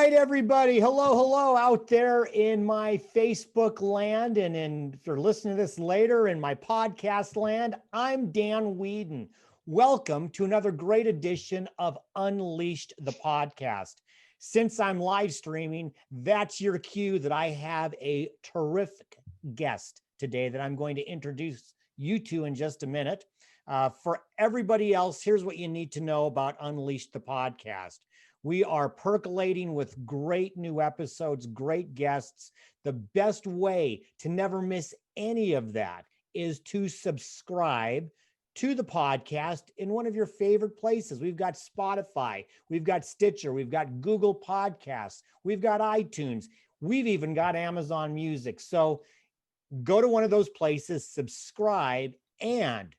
right, everybody. Hello out there in my Facebook land. And if you're listening to this later in my podcast land, I'm Dan Weedin. Welcome to another great edition of Unleashed the Podcast. Since I'm live streaming, that's your cue that I have a terrific guest today that I'm going to introduce you to in just a minute. For everybody else, here's what you need to know about Unleashed the Podcast. We are percolating with great new episodes, great guests. The best way to never miss any of that is to subscribe to the podcast in one of your favorite places. We've got Spotify, we've got Stitcher, we've got Google Podcasts, we've got iTunes, we've even got Amazon Music. So go to one of those places, subscribe, and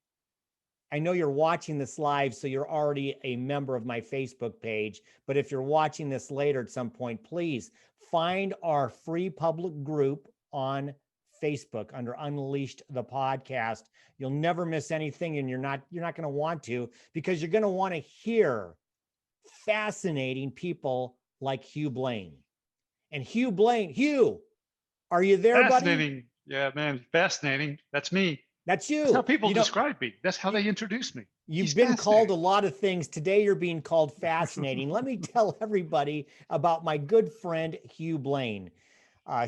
I know you're watching this live, so you're already a member of my Facebook page. But if you're watching this later at some point, please find our free public group on Facebook under Unleashed the Podcast. You'll never miss anything, and you're not going to want to, because you're going to want to hear fascinating people like Hugh Blane. And Hugh Blane, Hugh, are you there, Fascinating. buddy? Yeah, man, fascinating. That's me. That's you. That's how people describe me. That's how they introduce me. You've been called a lot of things. Today, you're being called fascinating. Let me tell everybody about my good friend, Hugh Blane.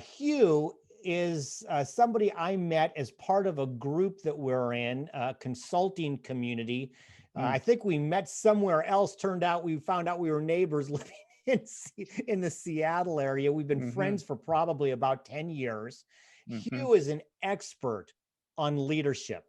Hugh is somebody I met as part of a group that we're in, a consulting community. I think we met somewhere else. We found out we were neighbors living in the Seattle area. We've been friends for probably about 10 years. Hugh is an expert on leadership.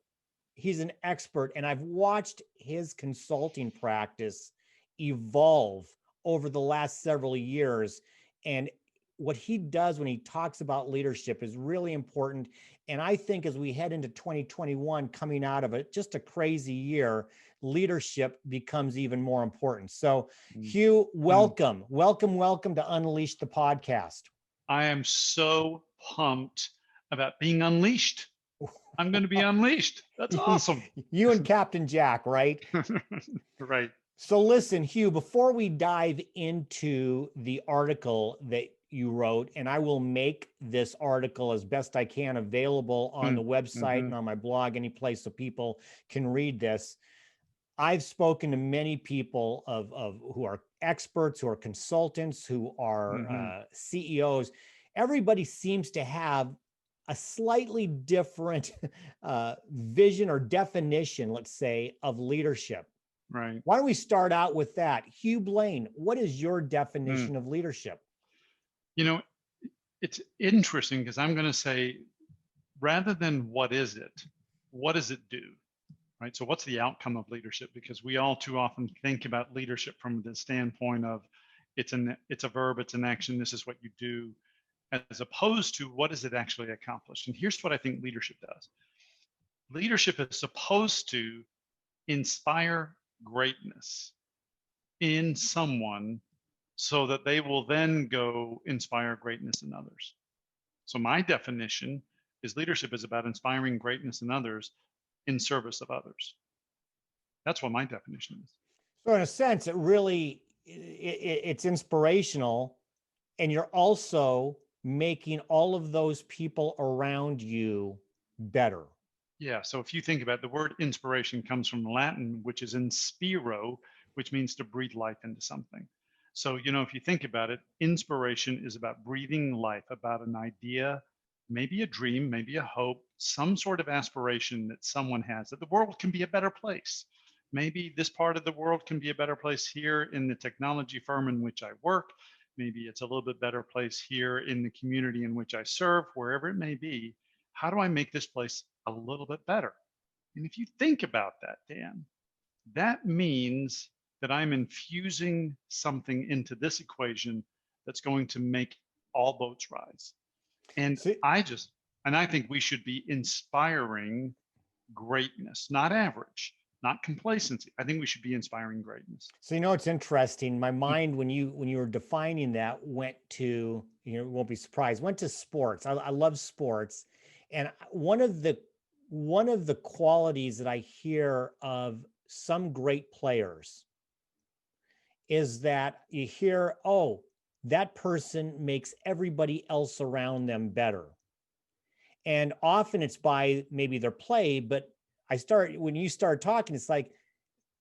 He's an expert, and I've watched his consulting practice evolve over the last several years. And what he does when he talks about leadership is really important. And I think as we head into 2021, coming out of it, just a crazy year, leadership becomes even more important. So Hugh, welcome to Unleash the Podcast. I am so pumped about being unleashed. I'm going to be unleashed. That's awesome. You and Captain Jack, right? Right. So listen, Hugh, before we dive into the article that you wrote, and I will make this article as best I can available on the website and on my blog, any place so people can read this. I've spoken to many people of who are experts, who are consultants, who are CEOs. Everybody seems to have a slightly different vision or definition, let's say, of leadership. Right. Why don't we start out with that? Hugh Blane, what is your definition of leadership? You know, it's interesting because I'm going to say, rather than what is it do? Right. So what's the outcome of leadership? Because we all too often think about leadership from the standpoint of it's a verb, it's an action, this is what you do, as opposed to what does it actually accomplish? And here's what I think leadership does. Leadership is supposed to inspire greatness in someone so that they will then go inspire greatness in others. So my definition is leadership is about inspiring greatness in others in service of others. That's what my definition is. So in a sense, it's inspirational, and you're also making all of those people around you better. Yeah. So if you think about it, the word inspiration comes from Latin, which is inspiro, which means to breathe life into something. So, if you think about it, inspiration is about breathing life, about an idea, maybe a dream, maybe a hope, some sort of aspiration that someone has, that the world can be a better place. Maybe this part of the world can be a better place here in the technology firm in which I work. Maybe it's a little bit better place here in the community in which I serve, wherever it may be. How do I make this place a little bit better? And if you think about that, Dan, that means that I'm infusing something into this equation that's going to make all boats rise. And I think we should be inspiring greatness, not average, not complacency. I think we should be inspiring greatness. So it's interesting. My mind, when you were defining that, went to, you won't be surprised, went to sports. I love sports, and one of the qualities that I hear of some great players is that you hear, oh, that person makes everybody else around them better. And often it's by maybe their play, but when you start talking, it's like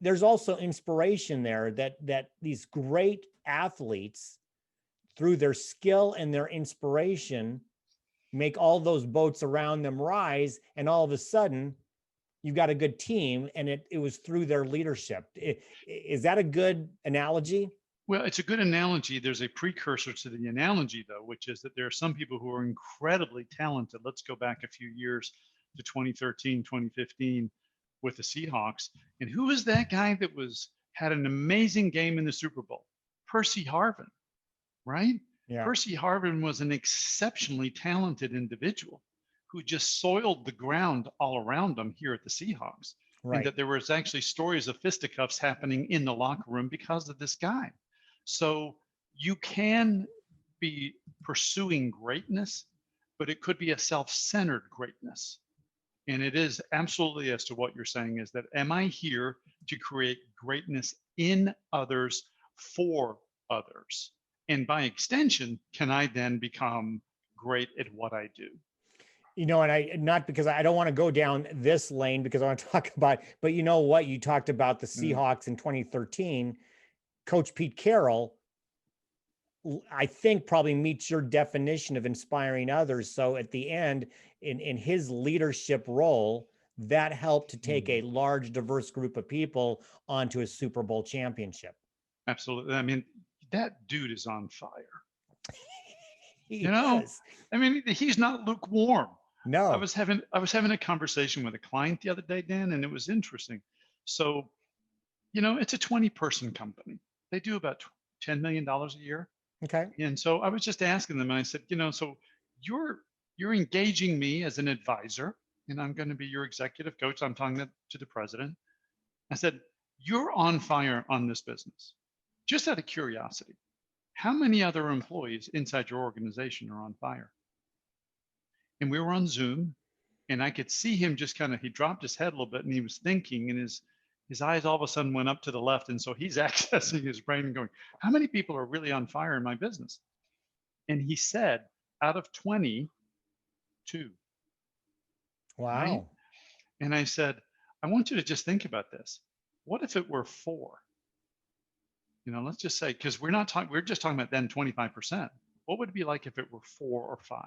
there's also inspiration there that these great athletes, through their skill and their inspiration, make all those boats around them rise, and all of a sudden you've got a good team, and it was through their leadership. Is that a good analogy? Well, it's a good analogy. There's a precursor to the analogy, though, which is that there are some people who are incredibly talented. Let's go back a few years to 2013, 2015 with the Seahawks. And who was that guy that had an amazing game in the Super Bowl? Percy Harvin, right? Yeah. Percy Harvin was an exceptionally talented individual who just soiled the ground all around him here at the Seahawks. Right. And that there was actually stories of fisticuffs happening in the locker room because of this guy. So you can be pursuing greatness, but it could be a self-centered greatness. And it is absolutely as to what you're saying, is that, am I here to create greatness in others for others? And by extension, can I then become great at what I do? And not because I don't want to go down this lane, because I want to talk about, but you know what? You talked about the Seahawks in 2013. Coach Pete Carroll, I think, probably meets your definition of inspiring others. So at the end, in his leadership role, that helped to take a large, diverse group of people onto a Super Bowl championship. Absolutely. I mean, that dude is on fire. He is. I mean, he's not lukewarm. No. I was having a conversation with a client the other day, Dan, and it was interesting. So, it's a 20-person company. They do about $10 million a year. Okay. And so I was just asking them, and I said, so you're engaging me as an advisor, and I'm going to be your executive coach. I'm talking to the president. I said, you're on fire on this business. Just out of curiosity, how many other employees inside your organization are on fire? And we were on Zoom, and I could see him just he dropped his head a little bit, and he was thinking, and his eyes all of a sudden went up to the left. And so he's accessing his brain and going, how many people are really on fire in my business? And he said, out of 20, 2. Wow. Right? And I said, I want you to just think about this. What if it were 4? Let's just say, because we're just talking about then 25%. What would it be like if it were 4 or 5?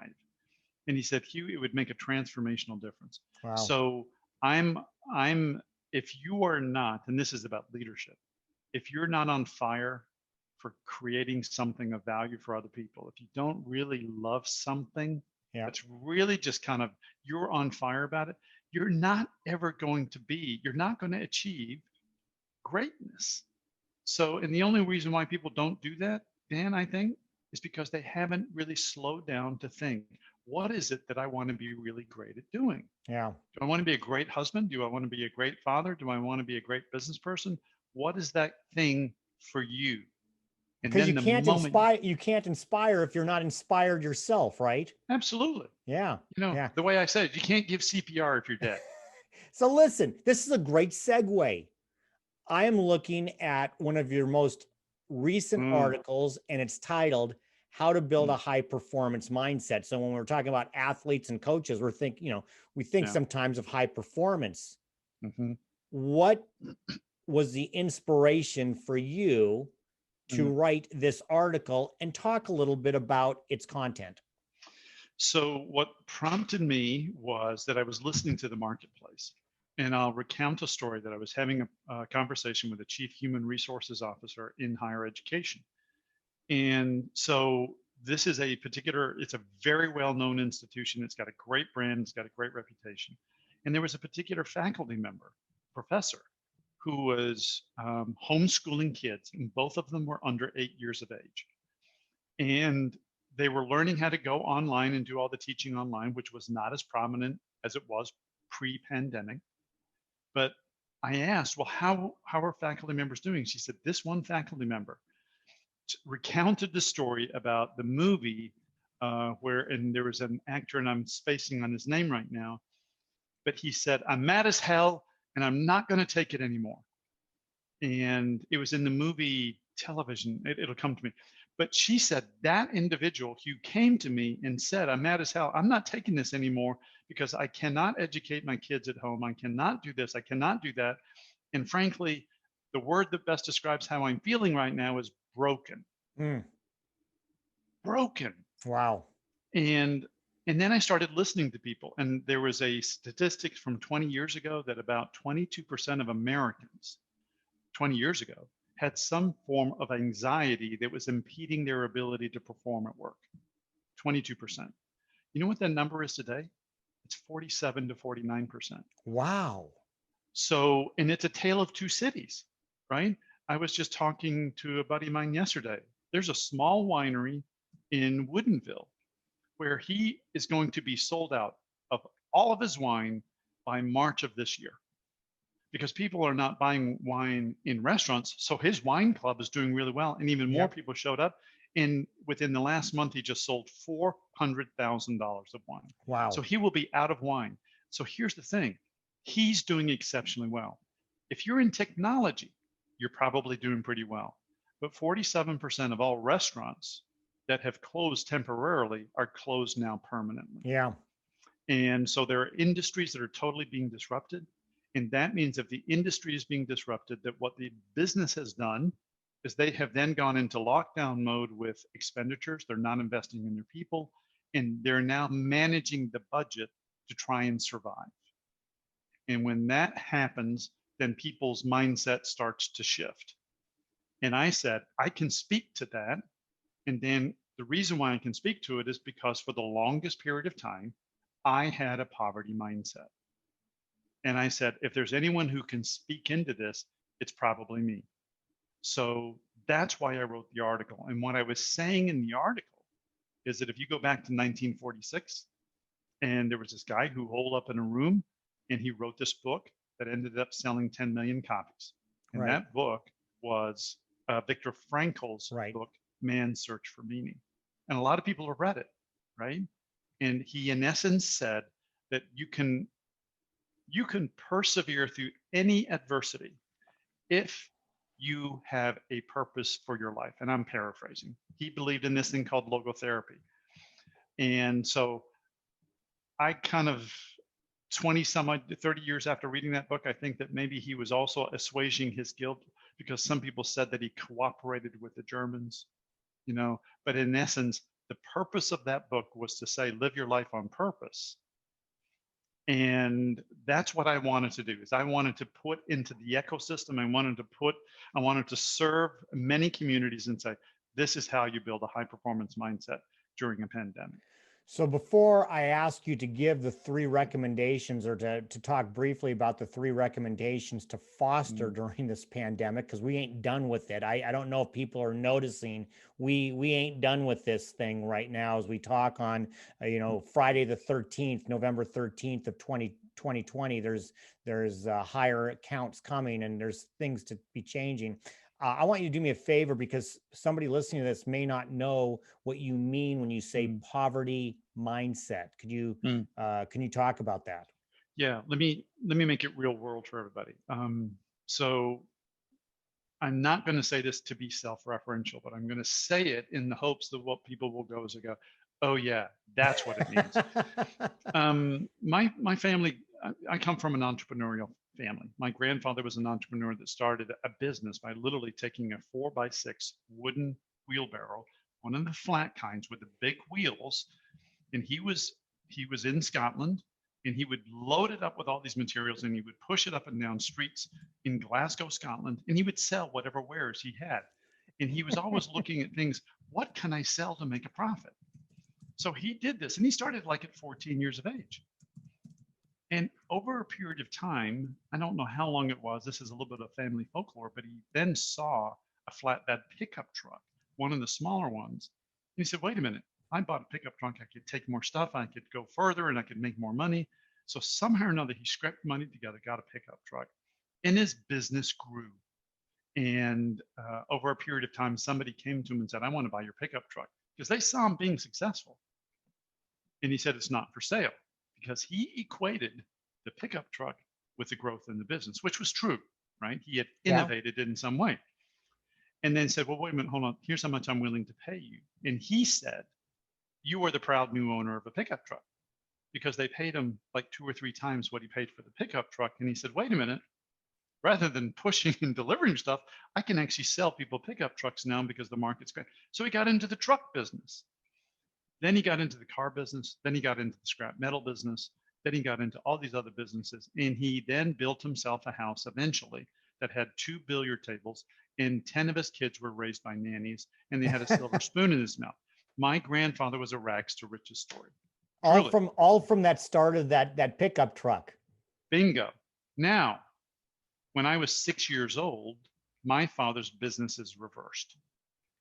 And he said, Hugh, it would make a transformational difference. Wow. So if you are not, and this is about leadership, if you're not on fire for creating something of value for other people, if you don't really love something, that's really just you're on fire about it, you're not going to achieve greatness. So, and the only reason why people don't do that, Dan, I think, is because they haven't really slowed down to think, what is it that I want to be really great at doing? Yeah. Do I want to be a great husband? Do I want to be a great father? Do I want to be a great business person? What is that thing for you? And because you can't inspire if you're not inspired yourself, right? Absolutely. Yeah. The way I said it, you can't give CPR if you're dead. So listen, this is a great segue. I am looking at one of your most recent articles, and it's titled How to Build a High Performance Mindset. So when we're talking about athletes and coaches, we think sometimes of high performance. Mm-hmm. What was the inspiration for you to write this article, and talk a little bit about its content? So what prompted me was that I was listening to the marketplace. And I'll recount a story that I was having a conversation with a chief human resources officer in higher education. And so this is it's a very well-known institution. It's got a great brand. It's got a great reputation. And there was a particular faculty member, professor, who was homeschooling kids, and both of them were under 8 years of age. And they were learning how to go online and do all the teaching online, which was not as prominent as it was pre-pandemic. But I asked, well, how are faculty members doing? She said, this one faculty member recounted the story about the movie and there was an actor, and I'm spacing on his name right now, but he said, I'm mad as hell, and I'm not going to take it anymore. And it was in the movie television. It'll come to me. But she said that individual who came to me and said, I'm mad as hell. I'm not taking this anymore because I cannot educate my kids at home. I cannot do this. I cannot do that. And frankly, the word that best describes how I'm feeling right now is broken. Mm. Broken. Wow. And and then I started listening to people. And there was a statistic from 20 years ago that about 22% of Americans 20 years ago had some form of anxiety that was impeding their ability to perform at work. 22%. You know what that number is today? It's 47 to 49%. Wow. So, and it's a tale of two cities, right? I was just talking to a buddy of mine yesterday. There's a small winery in Woodinville where he is going to be sold out of all of his wine by March of this year because people are not buying wine in restaurants. So his wine club is doing really well, and even more Yep. people showed up. And within the last month, he just sold $400,000 of wine. So Wow. he will be out of wine. So here's the thing, he's doing exceptionally well. If you're in technology, you're probably doing pretty well. But 47% of all restaurants that have closed temporarily are closed now permanently. Yeah. And so there are industries that are totally being disrupted. And that means if the industry is being disrupted, that what the business has done is they have then gone into lockdown mode with expenditures. They're not investing in their people, and they're now managing the budget to try and survive. And when that happens, then people's mindset starts to shift. And I said, I can speak to that. And then the reason why I can speak to it is because for the longest period of time, I had a poverty mindset. And I said, if there's anyone who can speak into this, it's probably me. So that's why I wrote the article. And what I was saying in the article is that if you go back to 1946, and there was this guy who holed up in a room and he wrote this book that ended up selling 10 million copies. And Right. that book was Viktor Frankl's Right. book, Man's Search for Meaning. And a lot of people have read it, right? And he, in essence, said that you can persevere through any adversity if you have a purpose for your life. And I'm paraphrasing. He believed in this thing called logotherapy. And so I kind of 20 some odd 30 years after reading that book, I think that maybe he was also assuaging his guilt because some people said that he cooperated with the Germans, you know, but in essence, the purpose of that book was to say, live your life on purpose. And that's what I wanted to do is I wanted to put into the ecosystem. I wanted to serve many communities and say, this is how you build a high performance mindset during a pandemic. So before I ask you to give the three recommendations or to talk briefly about the three recommendations to foster during this pandemic, because we ain't done with it. I don't know if people are noticing we ain't done with this thing right now as we talk on, Friday the 13th, November 13th of 2020. There's higher counts coming and there's things to be changing. I want you to do me a favor because somebody listening to this may not know what you mean when you say poverty mindset. Can you talk about that? Yeah, let me make it real world for everybody. So I'm not going to say this to be self-referential, but I'm going to say it in the hopes that what people will go is they go, oh yeah, that's what it means. My family, I come from an entrepreneurial family. My grandfather was an entrepreneur that started a business by literally taking a 4x6 wooden wheelbarrow, one of the flat kinds with the big wheels, and he was in Scotland, and he would load it up with all these materials, and he would push it up and down streets in Glasgow, Scotland, and he would sell whatever wares he had. And he was always looking at things, what can I sell to make a profit? So he did this, and he started like at 14 years of age. And over a period of time, I don't know how long it was, this is a little bit of family folklore, but he then saw a flatbed pickup truck, one of the smaller ones. And he said, wait a minute, I bought a pickup truck, I could take more stuff, I could go further, and I could make more money. So somehow or another, he scraped money together, got a pickup truck, and his business grew. And over a period of time, somebody came to him and said, I want to buy your pickup truck, because they saw him being successful. And he said, it's not for sale, because he equated the pickup truck with the growth in the business, which was true, right? He had innovated it in some way. and then said, well, wait a minute, hold on. Here's how much I'm willing to pay you. And he said, you are the proud new owner of a pickup truck, because they paid him like 2 or 3 times what he paid for the pickup truck. And he said, wait a minute, rather than pushing and delivering stuff, I can actually sell people pickup trucks now because the market's great. So he got into the truck business. Then he got into the car business. Then he got into the scrap metal business. Then he got into all these other businesses. And he then built himself a house eventually that had 2 billiard tables, and 10 of his kids were raised by nannies, and they had a silver spoon in his mouth. My grandfather was a rags to riches story. All from that start of that pickup truck. Bingo. Now, when I was 6 years old, my father's business is reversed.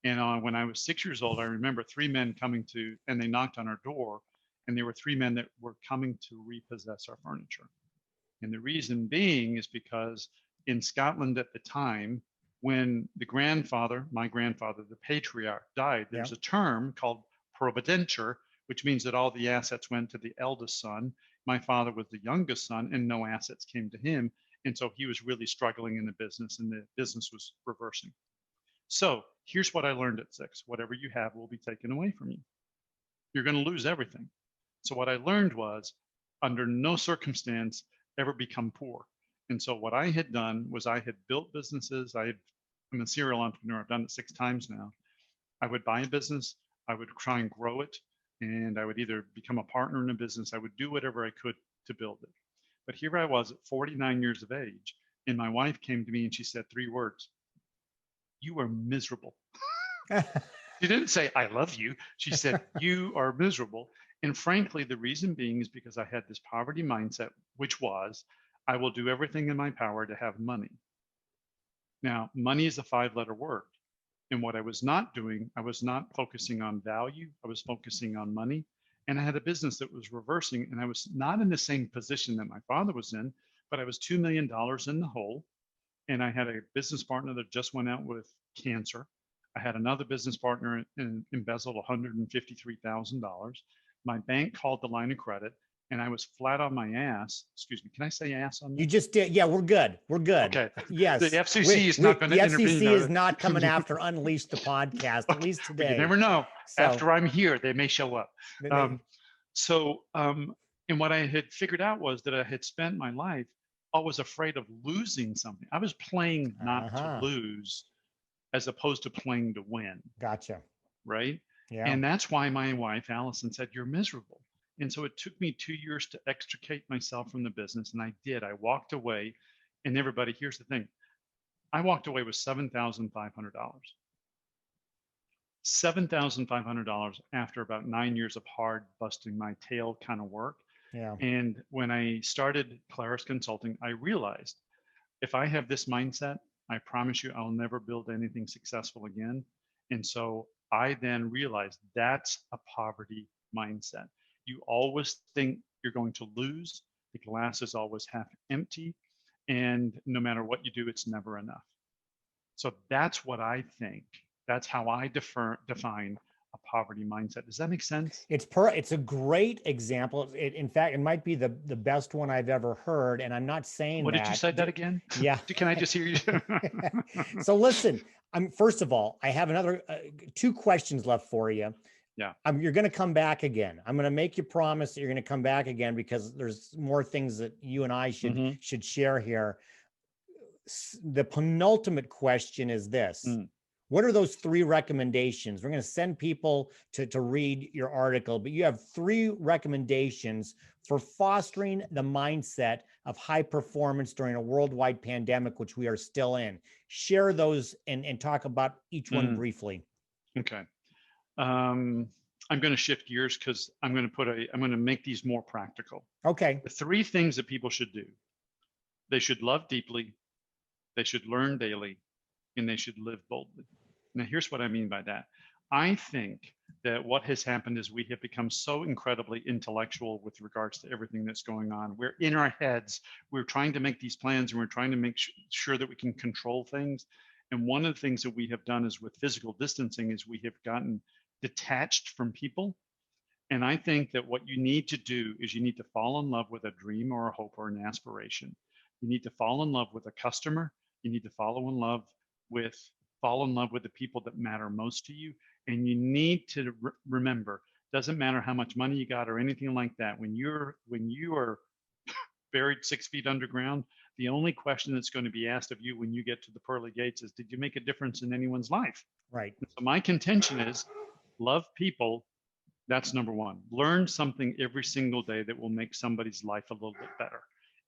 And when I was 6 years old, I remember 3 men coming to, and they knocked on our door, and there were 3 men that were coming to repossess our furniture. And the reason being is because in Scotland at the time, when the grandfather, my grandfather, the patriarch, died, there's a term called providenture, which means that all the assets went to the eldest son. My father was the youngest son, and no assets came to him. And so he was really struggling in the business, and the business was reversing. So here's what I learned at 6. Whatever you have will be taken away from you. You're going to lose everything. So what I learned was, under no circumstance ever become poor. And so what I had done was I had built businesses. I'm a serial entrepreneur. I've done it 6 times now. I would buy a business. I would try and grow it. And I would either become a partner in a business. I would do whatever I could to build it. But here I was at 49 years of age. And my wife came to me and she said 3 words. You are miserable. She didn't say, I love you. She said, you are miserable. And frankly, the reason being is because I had this poverty mindset, which was, I will do everything in my power to have money. Now, money is a 5-letter word. And what I was not doing, I was not focusing on value. I was focusing on money. And I had a business that was reversing, and I was not in the same position that my father was in, but I was $2 million in the hole. And I had a business partner that just went out with cancer. I had another business partner and embezzled $153,000. My bank called the line of credit, and I was flat on my ass. Excuse me, can I say ass on this? You just did. Yeah, we're good. We're good. Okay. Yes. The FCC is not going to intervene. The FCC is not coming after Unleash the podcast, at least today. But you never know. So, after I'm here, they may show up. And what I had figured out was that I had spent my life always afraid of losing something. I was playing not to lose as opposed to playing to win. Gotcha. Right? Yeah. And that's why my wife, Allison, said, you're miserable. And so it took me 2 years to extricate myself from the business. And I did. I walked away. And everybody, here's the thing. I walked away with $7,500. $7,500 after about 9 years of hard busting my tail kind of work. Yeah. And when I started Claris Consulting, I realized if I have this mindset, I promise you I'll never build anything successful again. And so I then realized that's a poverty mindset. You always think you're going to lose. The glass is always half empty. And no matter what you do, it's never enough. So that's what I think. That's how I define a poverty mindset. Does that make sense? It's a great example. In fact, it might be the best one I've ever heard. And I'm not saying what did you say that again? Yeah. Can I just hear you? So listen, first of all, I have another 2 questions left for you. Yeah. You're going to come back again. I'm going to make you promise that you're going to come back again, because there's more things that you and I should share here. The penultimate question is this. What are those 3 recommendations? We're going to send people to read your article, but you have 3 recommendations for fostering the mindset of high performance during a worldwide pandemic, which we are still in. Share those and talk about each one briefly. Okay. I'm going to shift gears because I'm going to make these more practical. Okay. The 3 things that people should do. They should love deeply, they should learn daily, and they should live boldly. Now, here's what I mean by that. I think that what has happened is we have become so incredibly intellectual with regards to everything that's going on. We're in our heads. We're trying to make these plans, and we're trying to make sure that we can control things. And one of the things that we have done is with physical distancing is we have gotten detached from people. And I think that what you need to do is you need to fall in love with a dream or a hope or an aspiration. You need to fall in love with a customer. You need to fall in love with fall in love with the people that matter most to you. And you need to remember, doesn't matter how much money you got or anything like that. When you are buried 6 feet underground, the only question that's going to be asked of you when you get to the pearly gates is, did you make a difference in anyone's life? Right. So my contention is, love people. That's number one. Learn something every single day that will make somebody's life a little bit better.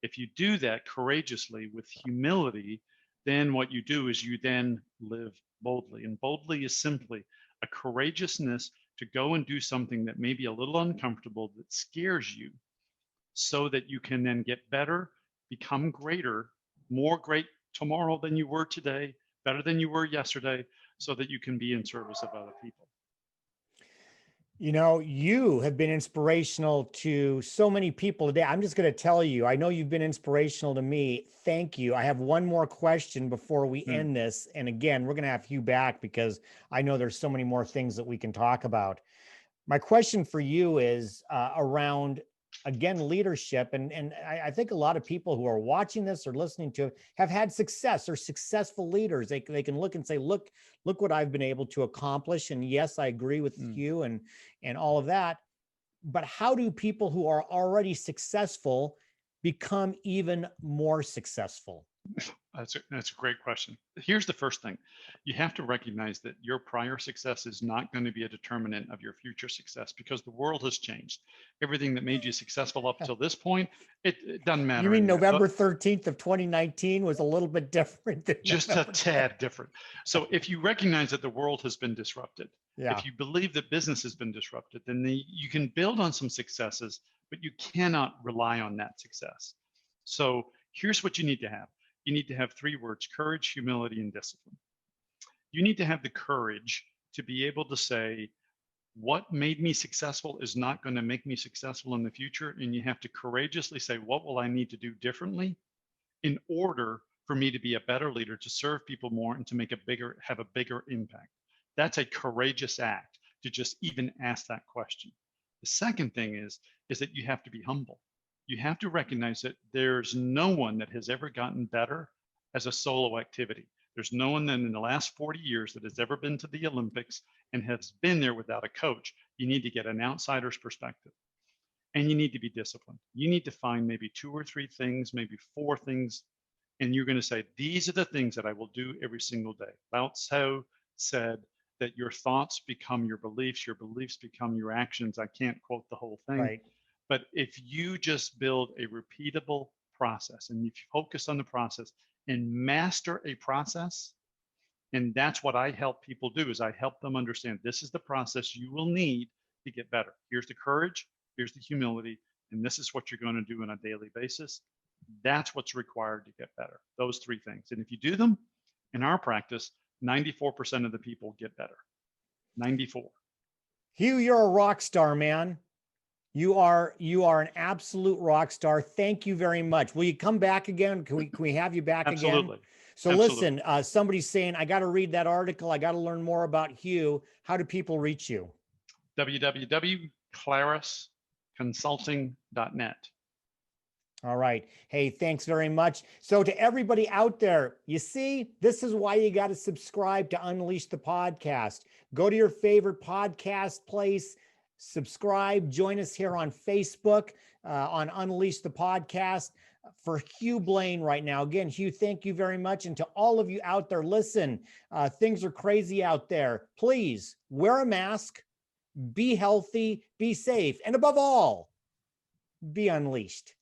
If you do that courageously with humility, then what you do is you then live boldly. And boldly is simply a courageousness to go and do something that may be a little uncomfortable, that scares you, so that you can then get better, become greater, more great tomorrow than you were today, better than you were yesterday, so that you can be in service of other people. You know, you have been inspirational to so many people today. I'm just going to tell you, I know you've been inspirational to me. Thank you. I have one more question before we end this. And again, we're going to have Hugh back because I know there's so many more things that we can talk about. My question for you is around, again, leadership. And I think a lot of people who are watching this or listening to it have had success or successful leaders. They can look and say, look what I've been able to accomplish. And yes, I agree with you and all of that. But how do people who are already successful become even more successful? That's a great question. Here's the first thing. You have to recognize that your prior success is not going to be a determinant of your future success, because the world has changed. Everything that made you successful up till this point, it doesn't matter. You mean anymore. November 13th of 2019 was a little bit different than just a tad different. So if you recognize that the world has been disrupted, if you believe that business has been disrupted, then you can build on some successes, but you cannot rely on that success. So here's what you need to have. You need to have 3 words: courage, humility, and discipline. You need to have the courage to be able to say, what made me successful is not going to make me successful in the future. And you have to courageously say, what will I need to do differently in order for me to be a better leader, to serve people more, and to have a bigger impact. That's a courageous act, to just even ask that question. The second thing is that you have to be humble. You have to recognize that there's no one that has ever gotten better as a solo activity. There's no one that in the last 40 years that has ever been to the Olympics and has been there without a coach. You need to get an outsider's perspective, and you need to be disciplined. You need to find maybe 2 or 3 things, maybe 4 things, and you're going to say, these are the things that I will do every single day. Lao Tzu said that your thoughts become your beliefs become your actions. I can't quote the whole thing. Right. But if you just build a repeatable process, and if you focus on the process and master a process, and that's what I help people do, is I help them understand this is the process you will need to get better. Here's the courage, here's the humility, and this is what you're going to do on a daily basis. That's what's required to get better. Those 3 things. And if you do them, in our practice, 94% of the people get better. 94. Hugh, you're a rock star, man. You are an absolute rock star. Thank you very much. Will you come back again? Can we have you back Absolutely. again? So Absolutely. Listen, somebody's saying, I got to read that article. I got to learn more about Hugh. How do people reach you? www.clarisconsulting.net. All right. Hey, thanks very much. So to everybody out there, you see, this is why you got to subscribe to Unleash the Podcast. Go to your favorite podcast place, subscribe, join us here on Facebook on Unleash the Podcast. For Hugh Blane right now. Again, Hugh, thank you very much. And to all of you out there, listen, things are crazy out there. Please wear a mask, be healthy, be safe, and above all, be unleashed.